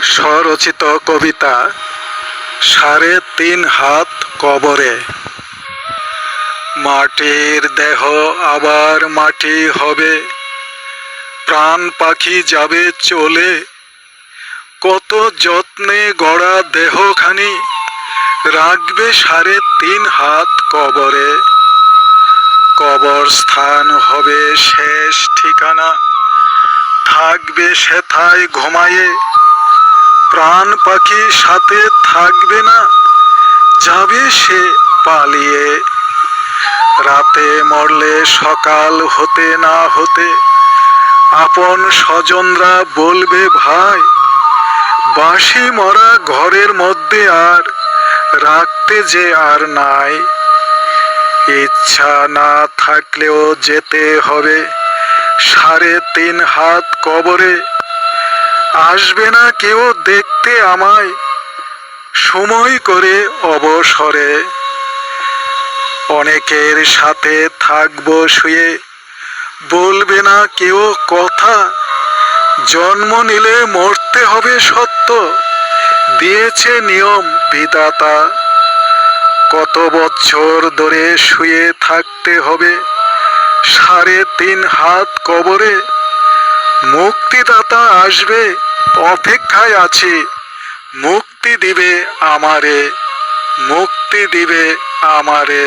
স্বরচিত কবিতা ৩.৫ হাত কবরে। মাটির দেহ আবার মাটি হবে, প্রাণ পাখি যাবে চলে। কত যত্নে গড়া দেহখানি রাখবে ৩.৫ হাত কবরে। কবরস্থান হবে শেষ ঠিকানা, থাকবে সেথায় ঘুমায়ে। প্রাণ পাখি সাথে থাকবে না, যাবে সে পালিয়ে। রাতে মরলে সকাল হতে না হতে আপন স্বজনরা বলবে ভাই, বাঁশি মরা ঘরের মধ্যে আর রাখতে যে আর নাই। ইচ্ছা না থাকলেও যেতে হবে ৩.৫ হাত কবরে। আসবে না কেউ দেখতে আমায় সময় করে অবসরে। অনেকের সাথে থাকবো শুয়ে, বলবে না কেউ কথা। জন্ম নিলে মরতে হবে সত্য, দিয়েছে নিয়ম বিধাতা। কত বছর ধরে শুয়ে থাকতে হবে ৩.৫ হাত কবরে। মুক্তিদাতা আসবে, অপেক্ষায় আছি, মুক্তি দিবে আমারে, মুক্তি দিবে আমারে।